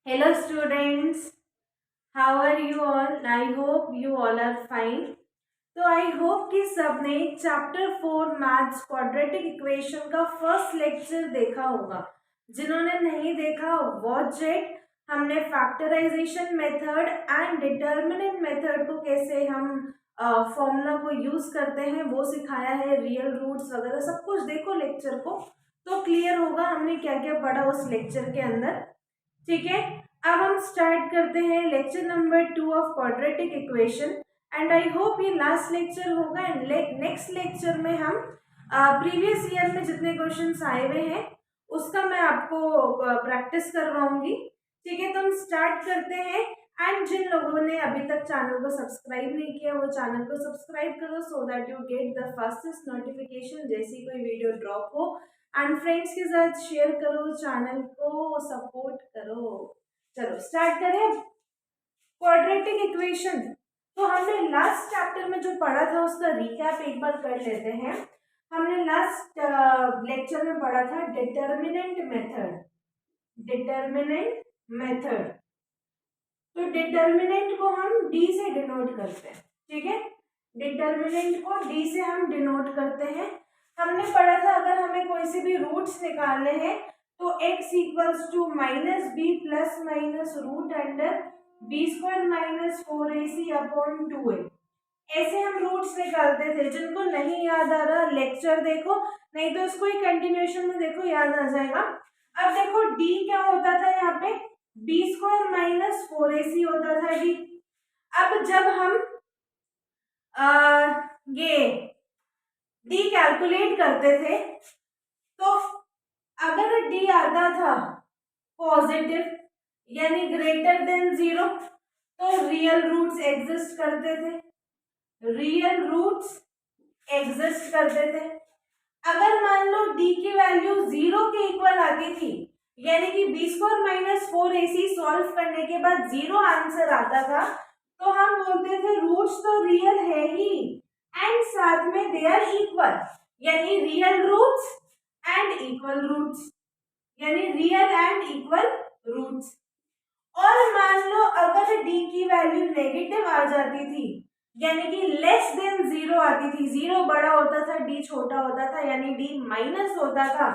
Hello students, how are you all? I hope you all are fine. तो आई hope कि सबने chapter 4 maths quadratic equation का first lecture देखा होगा। जिन्होंने नहीं देखा वॉच इट। हमने factorization method and determinant method को कैसे हम फॉर्मूला को यूज करते हैं वो सिखाया है। रियल रूट्स वगैरह सब कुछ देखो लेक्चर को तो क्लियर होगा हमने क्या क्या पढ़ा उस लेक्चर के अंदर। ठीक है, अब हम स्टार्ट करते हैं lecture number 2 of quadratic equation. And I hope ये लास्ट लेक्चर होगा एंड नेक्स्ट लेक्चर में हम प्रीवियस ईयर में जितने क्वेश्चंस आए हुए हैं उसका मैं आपको प्रैक्टिस करवाऊंगी। ठीक है, तो हम स्टार्ट करते हैं। एंड जिन लोगों ने अभी तक चैनल को सब्सक्राइब नहीं किया वो चैनल को सब्सक्राइब करो so that you get the fastest notification जैसी कोई वीडियो ड्रॉप हो। एंड फ्रेंड्स के साथ शेयर करो, चैनल को सपोर्ट करो। चलो स्टार्ट करें क्वाड्रेटिक इक्वेशन। तो हमने लास्ट चैप्टर में जो पढ़ा था उसका रिकैप एक बार कर लेते हैं। हमने लास्ट लेक्चर में पढ़ा था डिटर्मिनेंट मेथड। डिटर्मिनेंट मेथड, तो डिटर्मिनेंट को हम डी से डिनोट करते हैं। ठीक है, डिटर्मिनेंट को डी से हम डिनोट करते हैं। हमने पढ़ा था अगर हमें कोई से भी रूट्स निकालने हैं तो x equals to minus B plus minus root under B square minus 4ac upon 2a। ऐसे हम रूट्स निकालते थे। जिनको नहीं याद आ रहा लेक्चर देखो, नहीं तो इसको ही कंटिन्यूएशन में देखो, याद आ जाएगा। अब देखो d क्या होता था यहाँ पे, बी स्क्वायर माइनस 4ac होता था d। अब जब हम ये डी कैलकुलेट करते थे तो अगर डी आता था पॉजिटिव यानी ग्रेटर देन 0 तो रियल रूट्स एग्जिस्ट करते थे। रियल रूट्स एग्जिस्ट करते थे। अगर मान लो डी की वैल्यू 0 के इक्वल आती थी यानी कि B square minus 4ac solve करने के बाद 0 आंसर आता था तो हम बोलते थे रूट्स तो रियल है ही एंड साथ में दे आर इक्वल, यानी real roots and equal roots, यानी रियल एंड इक्वल रूट्स। और मान लो अगर डी की वैल्यू नेगेटिव आ जाती थी यानी कि लेस देन 0 आती थी, 0 बड़ा होता था डी छोटा होता था यानी डी माइनस होता था,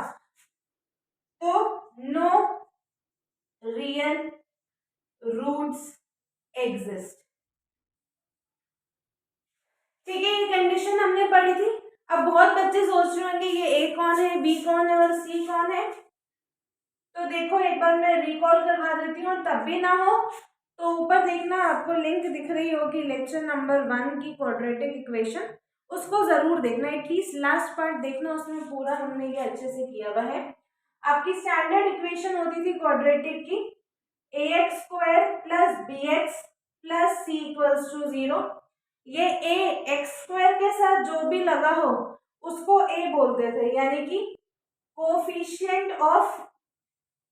तो नो रियल रूट्स एग्जिस्ट। ठीक है, ये कंडीशन हमने पढ़ी थी। अब बहुत बच्चे सोच रहे होंगे ये ए कौन है, बी कौन है और सी कौन है। तो देखो एक बार मैं रिकॉल करवा देती हूँ, तब भी ना हो तो ऊपर देखना आपको लिंक दिख रही होगी लेक्चर नंबर 1 की क्वाड्रेटिक इक्वेशन, उसको जरूर देखना। एटलीस्ट लास्ट पार्ट देखना, उसमें पूरा हमने ये अच्छे से किया हुआ है। आपकी स्टैंडर्ड इक्वेशन होती थी क्वाड्रेटिक की ax square plus bx plus c equals to 0। ये a एक्स स्क्वायर के साथ जो भी लगा हो उसको a बोलते थे, यानी कि कोफिशिएंट ऑफ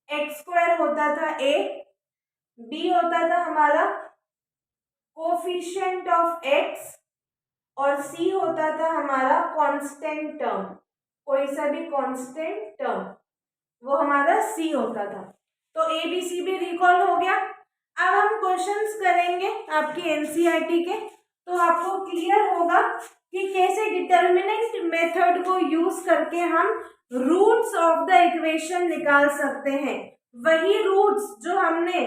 एक्स स्क्वायर होता था a, b होता था हमारा कोफिशिएंट ऑफ x और c होता था हमारा कांस्टेंट टर्म, कोई सा भी कांस्टेंट टर्म वो हमारा c होता था। तो a b c भी रिकॉल हो गया। अब हम क्वेश्चंस करेंगे आपकी एनसीईआरटी के, तो आपको क्लियर होगा कि कैसे डिटर्मिनेंट मेथड को यूज करके हम रूट्स ऑफ द इक्वेशन निकाल सकते हैं। वही रूट्स जो हमने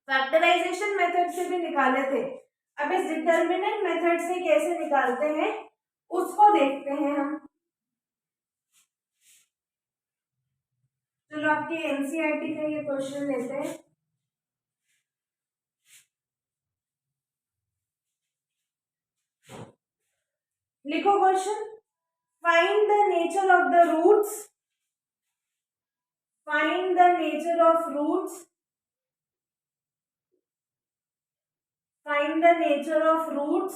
फैक्टराइजेशन मेथड से भी निकाले थे, अब इस डिटर्मिनेंट मेथड से कैसे निकालते हैं उसको देखते हैं हम। चलो आपके एनसीईआरटी का ये क्वेश्चन लेते हैं। लिखो question, find the nature of the roots, find the nature of roots, find the nature of roots,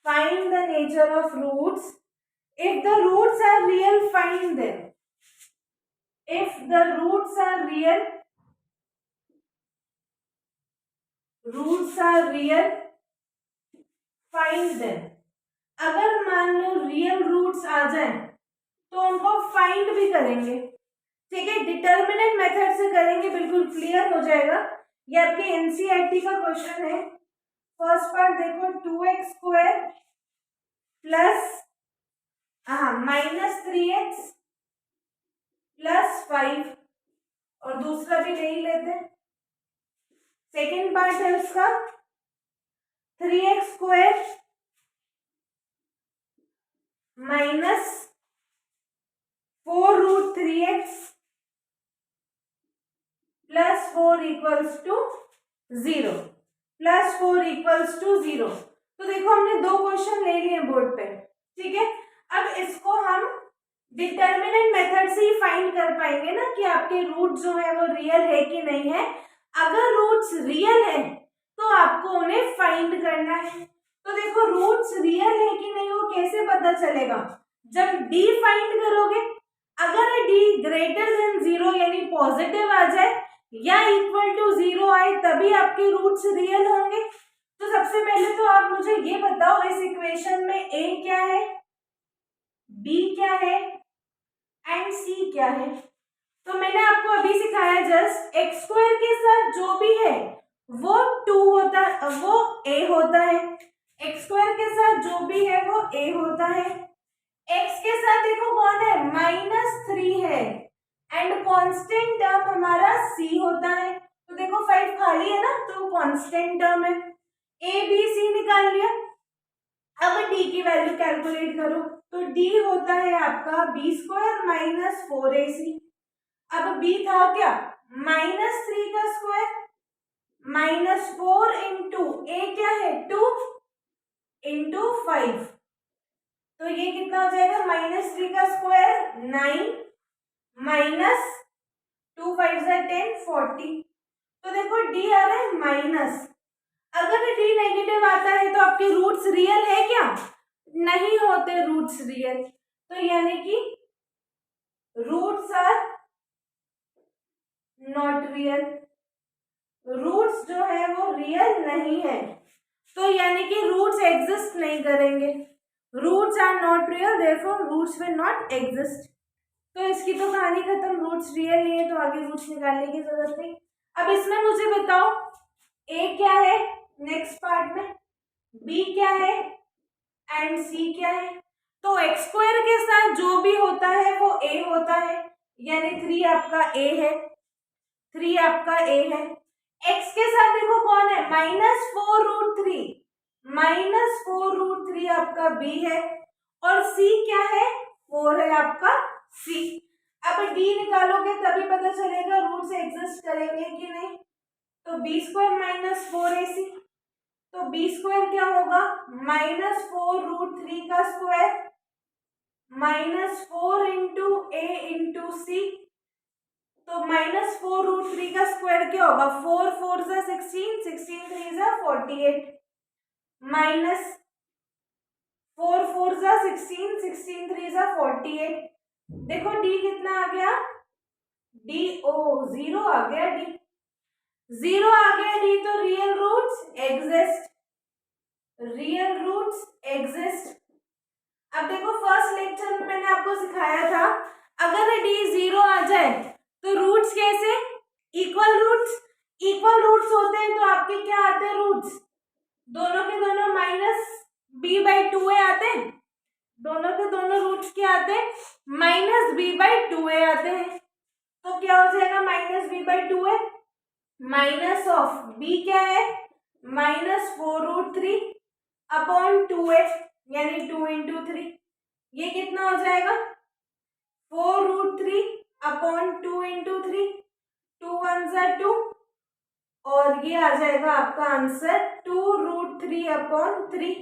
find the nature of roots. If the roots are real, find them. If the roots are real, roots are real, find them. अगर मान लो real roots आ जाए तो उनको find भी करेंगे। ठीक है, determinant method से करेंगे, बिल्कुल क्लियर हो जाएगा। ये आपके एनसीईआरटी का क्वेश्चन है। फर्स्ट पार्ट देखो, 2x² प्लस -3x प्लस 5, और दूसरा भी ले ही लेते हैं। सेकेंड पार्ट है उसका 3x² minus 4√3x plus 4 equals to 0, plus 4 equals to 0। तो देखो हमने दो क्वेश्चन ले लिए बोर्ड पे, ठीक है। अब इसको हम डिटर्मिनेंट मेथड से ही फाइंड कर पाएंगे ना कि आपके रूट जो है वो रियल है कि नहीं है। अगर रूट्स रियल है तो आपको उन्हें फाइंड करना है। तो देखो रूट्स रियल है कि नहीं वो कैसे पता चलेगा, जब डी फाइंड करोगे। अगर डी ग्रेटर देन 0 यानी पॉजिटिव आ जाए या इक्वल टू 0 आए तभी आपके रूट्स रियल होंगे। तो सबसे पहले तो आप मुझे ये बताओ इस इक्वेशन में ए क्या है, बी क्या है एंड सी क्या है। तो मैंने आपको अभी सिखाया जस्ट, x² के साथ जो भी है वो 2 होता है, वो a होता है। x² के साथ जो भी है वो a होता है। x के साथ देखो कौन है, -3 है, एंड कांस्टेंट टर्म हमारा c होता है। तो देखो 5 खाली है ना, तो कांस्टेंट टर्म है। a b c निकाल लिया। अब d की वैल्यू कैलकुलेट करो, तो d होता है आपका b² माइनस 4ac। अब b था क्या, -3 का स्क्वायर माइनस 4 इंटू a क्या है 2 इंटू 5, तो ये कितना हो जाएगा, -3 का स्क्वायर 9 माइनस 2 5 10 40। तो देखो d आ रहा है माइनस। अगर d नेगेटिव आता है तो आपके रूट्स रियल है क्या, नहीं होते रूट्स रियल। तो यानी कि roots are not real, roots जो है वो रियल नहीं है। तो यानी कि रूट्स एग्जिस्ट नहीं करेंगे, roots are not real, therefore roots will not exist. तो इसकी तो कहानी खत्म, रूट्स रियल नहीं है तो आगे रूट्स निकालने की जरूरत नहीं। अब इसमें मुझे बताओ ए क्या है नेक्स्ट पार्ट में, बी क्या है एंड सी क्या है। तो x² के साथ जो भी होता है वो a होता है, यानी 3 आपका a है, 3 आपका a है। x के साथ देखो कौन है, -4√3, -4√3 आपका b है, और c क्या है, 4 है आपका c। अब d निकालोगे तभी पता चलेगा रूट्स एग्जिस्ट करेंगे कि नहीं। तो b² माइनस 4ac, तो b² क्या होगा, -4√3 का स्क्वायर -4 इंटू a इंटू सी। तो -4√3 का स्क्वायर क्या होगा, 4 4 जा 16, 16 3 जा 48, माइनस 4 4 जा 16, 16 3 जा 48। देखो d कितना आ गया, d 0 आ गया, d 0 आ गया, d तो real roots exist, real roots exist. अब देखो फर्स्ट लेक्चर में मैंने आपको सिखाया था, अगर d 0 आ जाए तो रूट्स कैसे, इक्वल रूट्स, इक्वल रूट्स होते हैं तो आपके क्या आते हैं रूट्स, दोनों के दोनों -b/2a आते हैं, दोनों के दोनों रूट्स क्या आते हैं, -b/2a आते हैं। तो क्या हो जाएगा, -b/2a माइनस ऑफ b क्या है, -4√3 अपॉन 2a, यानी 2 इंटू 3, ये कितना हो जाएगा 4√3 अपॉन 2 इंटू 3, 2 1 जा 2, और ये आ जाएगा आपका आंसर 2√3 अपॉन 3।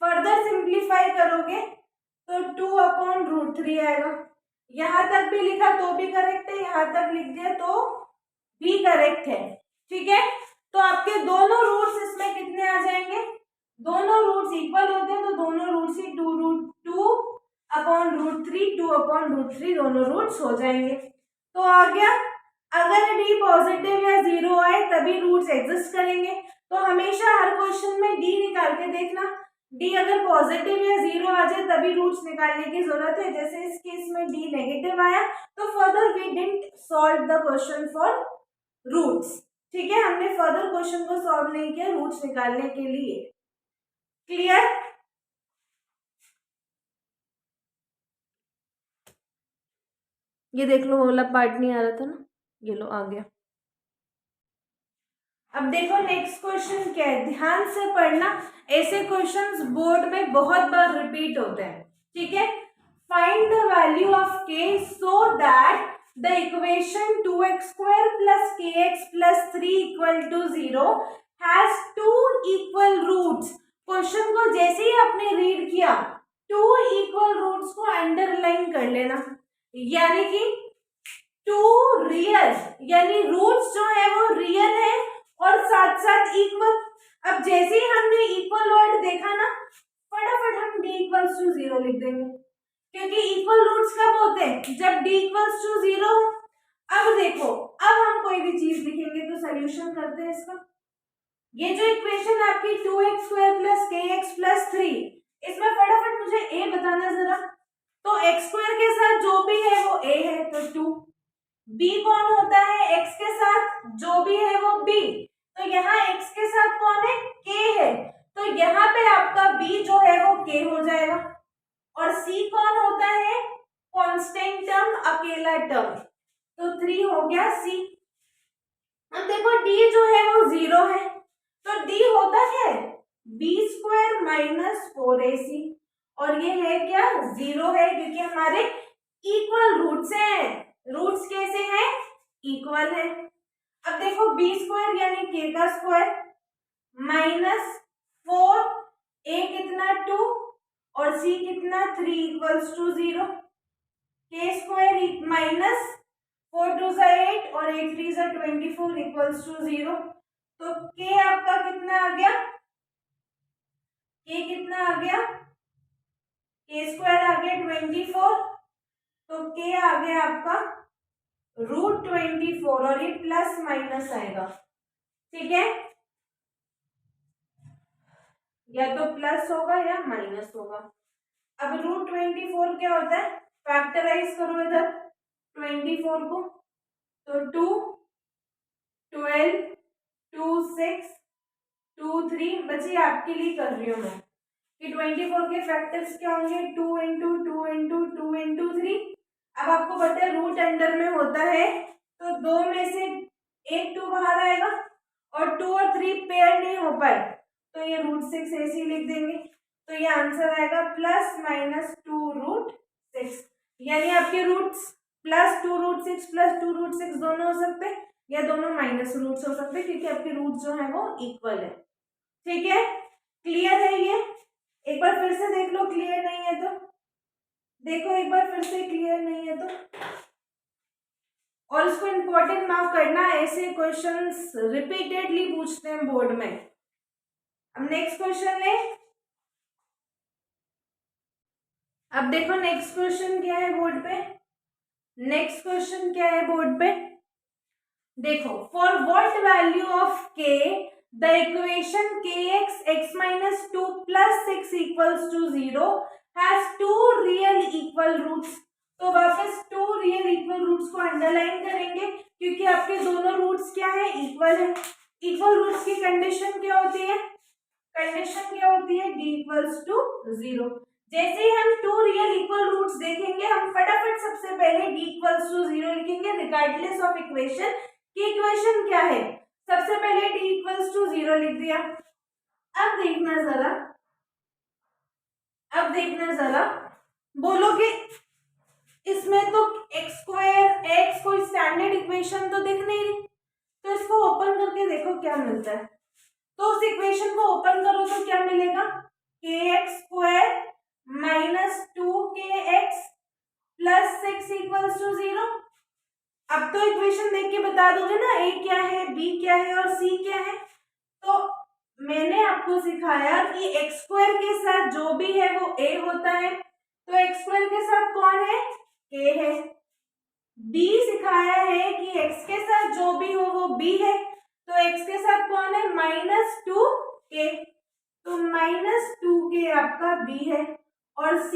फर्दर सिंप्लीफाई करोगे तो 2 अपॉन √3 आएगा। यहां तक भी लिखा तो भी करेक्ट है, यहां तक लिख दिया तो भी करेक्ट है, ठीक है। तो आपके दोनों रूट्स इसमें कितने आ जाएंगे, दोनों रूट्स इक्वल होते हैं तो दोनों रूट्स ही 2 अपॉन √3, 2 अपॉन √3 दोनों रूट्स हो जाएंगे। तो आ गया, अगर d पॉजिटिव या 0 आए तभी रूट्स एग्जिस्ट करेंगे। तो हमेशा हर क्वेश्चन में d निकाल के देखना, डी अगर पॉजिटिव या जीरो आ जाए तभी रूट्स निकालने की जरूरत है। जैसे इस केस में डी नेगेटिव आया तो further we didn't solve the question for roots. ठीक है, हमने फर्दर क्वेश्चन को सॉल्व नहीं किया रूट्स निकालने के लिए। क्लियर? ये देख लो, वाला पार्ट नहीं आ रहा था ना, ये लो आ गया। अब देखो नेक्स्ट क्वेश्चन क्या है, ध्यान से पढ़ना, ऐसे क्वेश्चंस बोर्ड में बहुत बार रिपीट होते हैं। ठीक है, find the value of K so that the equation 2x² + kx + 3 = 0 has 2 equal roots. Question को जैसे ही आपने रीड किया 2 इक्वल रूट्स को अंडरलाइन कर लेना, यानी कि 2 रियल, यानी रूट्स जो है वो रियल है और साथ साथ इक्वल। अब जैसे ही हमने इक्वल वर्ड देखा ना, फटाफट हम d = 0 लिख देंगे, क्योंकि इक्वल रूट्स कब होते हैं, जब d = 0। अब देखो, अब हम कोई भी चीज लिखेंगे तो सोल्यूशन करते हैं इसका। ये जो इक्वेशन आपकी 2x² + kx + 3, इसमें फटाफट मुझे a बताना जरा। तो x² के साथ जो भी है वो a है तो 2, b कौन होता है x के साथ, जो भी है वो b, तो यहाँ x के साथ कौन है, k है, तो यहाँ पे आपका b जो है वो k हो जाएगा। और c कौन होता है, कांस्टेंट टर्म, अकेला टर्म, तो 3 हो गया c। अब देखो d जो है वो 0 है, तो d होता है b² - 4ac, और ये है क्या, 0 है, क्योंकि हमारे इक्वल रूट्स हैं। रूट्स कैसे हैं, इक्वल है। अब देखो b² यानी k का स्क्वायर -4, a कितना 2 और c कितना 3 = 0, k² -4 2 8 और 8 3 24 = 0। तो k आपका कितना आ गया, k कितना आ गया, k² आ गया 24, तो k आ गया आपका √24, और ये प्लस माइनस आएगा। ठीक है, या तो प्लस होगा या माइनस होगा। अब √24 क्या होता है, फैक्टराइज करो इधर 24 को, तो 2 12 2 6 2 3, बच्चे आपके लिए कर रही हूँ मैं कि 24 के फैक्टर्स क्या होंगे, 2 × 2 × 2 × 3। अब आपको पता है रूट अंडर में होता है, तो 2 में से एक 2 बाहर आएगा, और 2 और 3 पेयर नहीं हो पाए, तो ये √6 ऐसे ही लिख देंगे। तो ये आंसर आएगा +-2 √6, यानी आपके रूट्स +2 √6 +2 √6 दोनों हो सकते हैं, या दोनों माइनस रूट्स हो सकते हैं, क्योंकि आपके रूट जो है वो इक्वल है। ठीक है, क्लियर है ये? एक बार फिर से देख लो, क्लियर नहीं है तो देखो, एक बार फिर से, क्लियर नहीं है तो, और इसको इंपॉर्टेंट मार्क करना, ऐसे क्वेश्चंस रिपीटेडली पूछते हैं बोर्ड में। अब नेक्स्ट क्वेश्चन ले, अब देखो नेक्स्ट क्वेश्चन क्या है बोर्ड पे, नेक्स्ट क्वेश्चन क्या है बोर्ड पे, देखो, for what value of K the equation kx x - 2 + 6 = 0 has 2 real equal roots. तो वापस 2 रियल इक्वल रूट्स को अंडरलाइन करेंगे, क्योंकि आपके दोनों रूट्स क्या है, इक्वल है। इक्वल रूट्स की कंडीशन क्या होती है, कंडीशन क्या होती है, d = 0। जैसे ही हम 2 रियल इक्वल रूट्स देखेंगे, हम फटाफट सबसे पहले d = 0 लिखेंगे, रिगार्डलेस ऑफ इक्वेशन की इक्वेशन क्या है, सबसे पहले d = 0 लिख दिया। अब देखना जरा, बोलोगे इसमें तो x² कोई स्टैंडर्ड इक्वेशन तो दिख नहीं रही, तो इसको ओपन करके देखो क्या मिलता है। तो उस इक्वेशन को ओपन करो तो क्या मिलेगा, kx² - 2kx + 6 = 0। अब तो इक्वेशन देख के बता दोगे ना a क्या है, b क्या है और c क्या है। तो मैंने आपको सिखाया कि x² के साथ जो भी है वो a होता है, तो x² के साथ कौन है, a है। b सिखाया है कि x के साथ जो भी हो वो b है, तो x के साथ कौन है, -2k। तो -2k आपका b है और c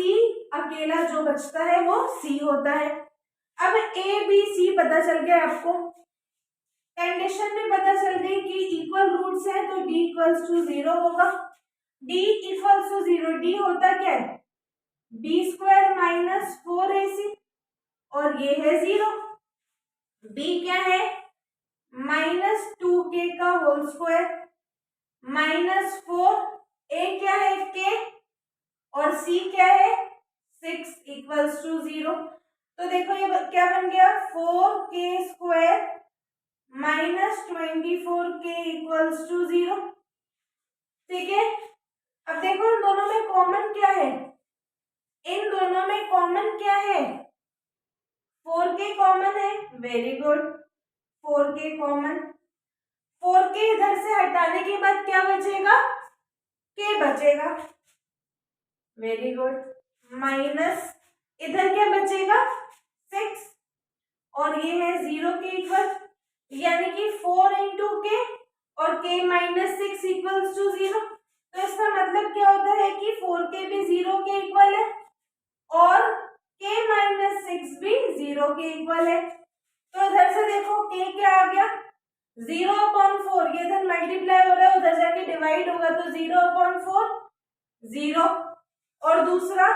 अकेला जो बचता है वो c होता है। अब a b c पता चल गया आपको, कंडीशन भी पता चल गई कि इक्वल रूट्स है तो d इक्वल्स टू 0 होगा। d इक्वल्स टू 0, d होता क्या है b स्क्वायर माइनस 4ac और ये है 0। b क्या है -2k का होल स्क्वायर -4, a क्या है k और c क्या है 6 इक्वल्स टू 0। तो देखो ये क्या बन गया 4k square -24k equals to 0। ठीक है, अब देखो इन दोनों में कॉमन क्या है, इन दोनों में कॉमन क्या है 4k कॉमन है, very good 4k common. 4k इधर से हटाने के बाद क्या बचेगा k बचेगा, वेरी गुड, माइनस इधर क्या बचेगा 6 और ये है 0 के इक्वल, यानी कि 4 इंटू के और k -6 इक्वल्स टू 0। तो इसका मतलब क्या होता है कि 4k भी 0 के इक्वल है और k -6 भी 0 के इक्वल है। तो इधर से देखो k क्या आ गया 0/4, ये इधर मल्टीप्लाई हो रहा है उधर जाके डिवाइड होगा तो 0/4 0 और दूसरा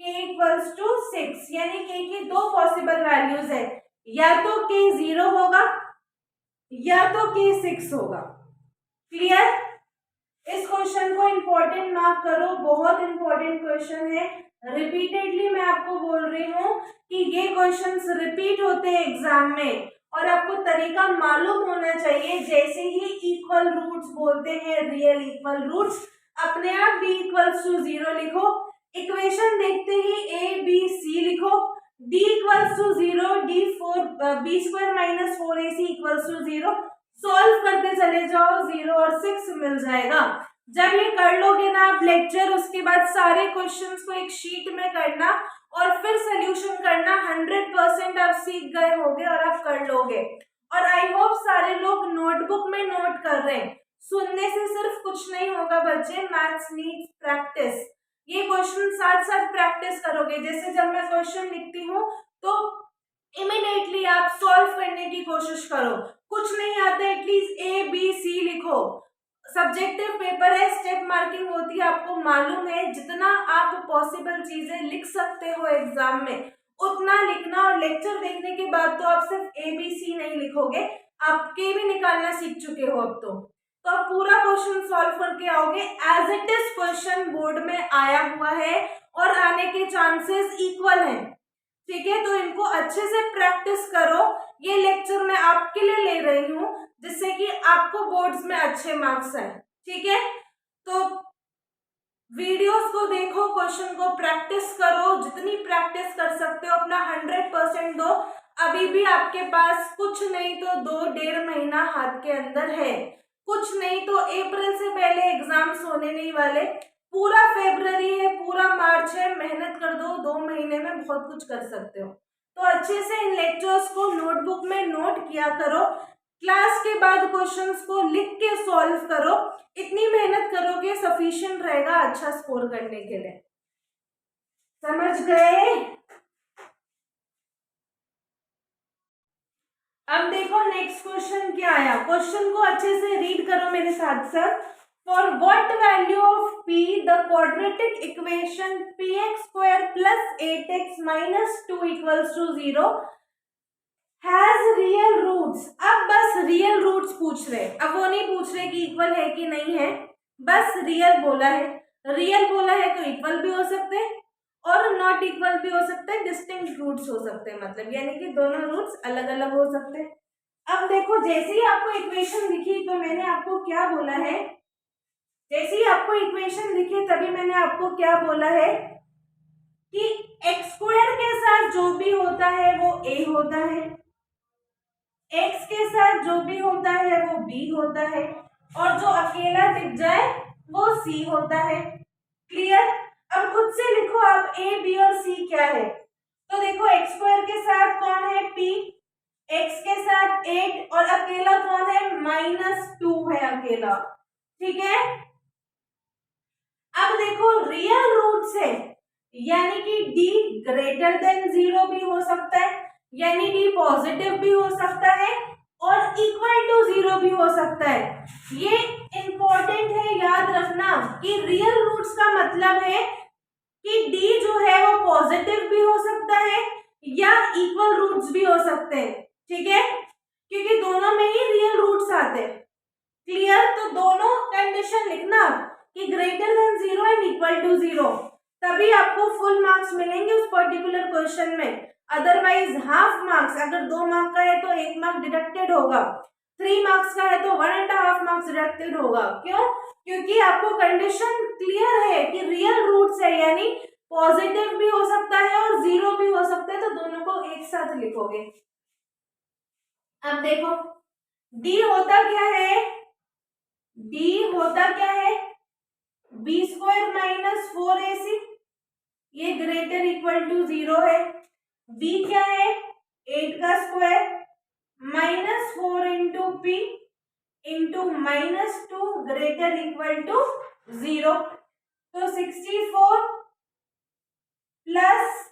k इक्वल्स टू 6, यानी k की दो पॉसिबल वैल्यूज है, या तो k 0 होगा या तो k 6 होगा। क्लियर, इस क्वेश्चन को इंपॉर्टेंट मार्क करो, बहुत इंपॉर्टेंट क्वेश्चन है। रिपीटेडली मैं आपको बोल रही हूँ कि ये क्वेश्चंस रिपीट होते हैं एग्जाम में और आपको तरीका मालूम होना चाहिए। जैसे ही इक्वल रूट्स बोलते हैं, रियल इक्वल रूट्स, अपने आप d इक्वल्स टू 0 लिखो, इक्वेशन देखते ही a b c लिखो, d equals to 0, b square minus 4ac equals to 0, solve करते चले जाओ 0 और 6 मिल जाएगा। जब ये कर लोगे ना आप लेक्चर, उसके बाद सारे क्वेश्चंस को एक शीट में करना और फिर सोल्यूशन करना, 100% आप सीख गए होगे और आप कर लोगे। और आई होप सारे लोग नोटबुक में नोट कर रहे हैं। सुनने से सिर्फ कुछ नहीं होगा बच्चे, मैथ्स नीड्स प्रैक्टिस। ये क्वेश्चन साथ साथ प्रैक्टिस करोगे। जैसे जब मैं क्वेश्चन लिखती हूँ तो इमीडिएटली आप सॉल्व करने की कोशिश करो, कुछ नहीं आता एटलीस्ट ए बी सी लिखो। सब्जेक्टिव पेपर है, स्टेप मार्किंग होती है, आपको मालूम है, जितना आप पॉसिबल चीजें लिख सकते हो एग्जाम में उतना लिखना। और लेक्चर देखने के बाद तो आप सिर्फ ए बी सी नहीं लिखोगे, आप के भी निकालना सीख चुके हो अब तो आप पूरा क्वेश्चन सॉल्व करके आओगे। As it is question board में आया हुआ है और आने के चांसेस इक्वल हैं। ठीक है, तो इनको अच्छे से प्रैक्टिस करो। ये लेक्चर मैं आपके लिए ले रही हूँ जिससे कि आपको बोर्ड्स में अच्छे मार्क्स आए। ठीक है, तो वीडियोस को देखो, क्वेश्चन को प्रैक्टिस करो, जितनी प्रैक्टिस कर सकते हो अपना 100% दो। अभी भी आपके पास कुछ नहीं तो 2-1.5 महीना हाथ के अंदर है, कुछ नहीं तो अप्रैल से पहले एग्जाम्स होने नहीं वाले, पूरा फरवरी है, पूरा मार्च है, मेहनत कर दो, 2 महीने में बहुत कुछ कर सकते हो। तो अच्छे से इन लेक्चर्स को नोटबुक में नोट किया करो, क्लास के बाद क्वेश्चंस को लिख के सॉल्व करो, इतनी मेहनत करोगे सफिशिएंट रहेगा अच्छा स्कोर करने के लिए। समझ गए? अब देखो नेक्स्ट क्वेश्चन क्या आया, क्वेश्चन को अच्छे से रीड करो मेरे साथ साथ। For what value of p the quadratic equation px square plus 8x minus 2 equals to 0 has real roots. अब बस रियल रूट्स पूछ रहे, अब वो नहीं पूछ रहे कि इक्वल है कि नहीं है, बस रियल बोला है। रियल बोला है तो इक्वल भी हो सकते हैं और नॉट इक्वल भी हो सकते हैं, डिस्टिंक्ट रूट्स हो सकते हैं, मतलब यानी कि दोनों रूट्स अलग अलग हो सकते हैं। अब देखो जैसे ही आपको इक्वेशन दिखी तो मैंने आपको क्या बोला है, जैसे ही आपको इक्वेशन दिखी तभी मैंने आपको क्या बोला है कि एक्स स्क्वायर के साथ जो भी होता है वो a होता है, x के साथ जो भी होता है वो b होता है और जो अकेला दिख जाए वो c होता है। क्लियर? अब खुद से लिखो आप a b और c क्या है। तो देखो एक्स स्क्वायर के साथ कौन है p, x के साथ 8 और अकेला कौन है -2 है अकेला। ठीक है, अब देखो रियल रूट्स है, यानी कि d ग्रेटर देन 0 भी हो सकता है, यानी d पॉजिटिव भी हो सकता है और इक्वल टू 0 भी हो सकता है। ये इंपॉर्टेंट है याद रखना कि रियल रूट्स का मतलब है कि d जो है वो पॉजिटिव भी हो सकता है या इक्वल रूट्स भी हो सकते हैं, ठीक है, क्योंकि दोनों में ही रियल रूट्स आते हैं। क्लियर? तो दोनों कंडीशन लिखना कि greater than 0 and equal to 0, तभी आपको फुल मार्क्स मिलेंगे उस पर्टिकुलर क्वेश्चन में। अदरवाइज हाफ मार्क्स, अगर 2 मार्क का है तो 1 मार्क डिडक्टेड होगा, 3 मार्क्स का है तो 1.5 मार्क्स डिडक्टेड होगा। क्यों? क्योंकि आपको कंडीशन क्लियर है कि रियल रूट्स है, यानी पॉजिटिव भी हो सकता है और 0 भी हो सकता है, तो दोनों को एक साथ लिखोगे। अब देखो d होता क्या है, d होता क्या है, b स्क्वायर माइनस 4ac, ये ग्रेटर इक्वल टू 0 है। b क्या है, 8 का square minus 4 into p into minus 2 greater equal to 0। तो 64 प्लस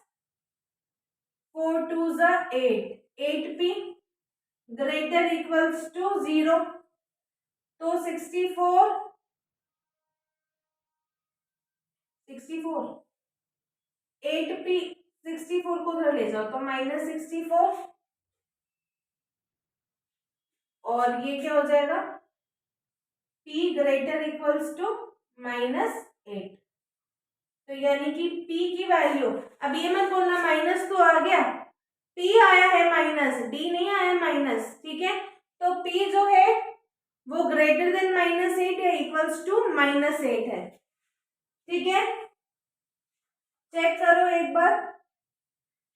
4 2 ज़ा 8, 8p ग्रेटर इक्वल्स टू 0। तो 64 8p 64 को उधर ले जाओ तो माइनस 64, और ये क्या हो जाएगा, p greater equals to minus 8। तो यानी कि p की वैल्यू, अब ये मत बोलना माइनस तो आ गया, p आया है माइनस, d नहीं आया माइनस, ठीक है। तो p जो है वो ग्रेटर देन माइनस 8 है, इक्वल्स टू माइनस 8 है, ठीक है। चेक करो एक बार,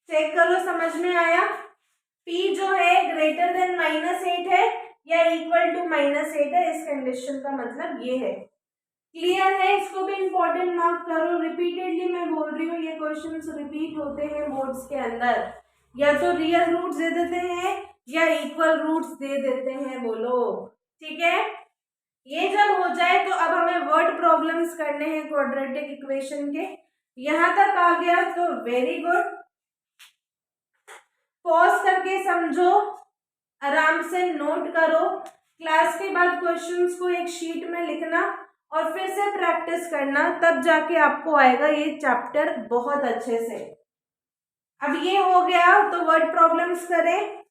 चेक करो समझ में आया। p जो है ग्रेटर देन माइनस 8 है या इक्वल टू माइनस 8 है, इस कंडीशन का मतलब ये है। क्लियर है? इसको भी इंपॉर्टेंट मार्क करो। रिपीटेडली मैं बोल रही हूँ, ये क्वेश्चंस रिपीट होते हैं बोर्ड्स के अंदर, या तो रियल रूट्स दे देते हैं या इक्वल रूट्स दे देते हैं, बोलो, ठीक है। ये जब हो जाए तो अब हमें वर्ड प्रॉब्लम्स करने हैं क्वाड्रेटिक इक्वेशन के। यहां तक आ गया तो वेरी गुड, पॉज करके समझो, आराम से नोट करो, क्लास के बाद क्वेश्चंस को एक शीट में लिखना और फिर से प्रैक्टिस करना, तब जाके आपको आएगा ये चैप्टर बहुत अच्छे से। अब ये हो गया तो वर्ड प्रॉब्लम्स करें।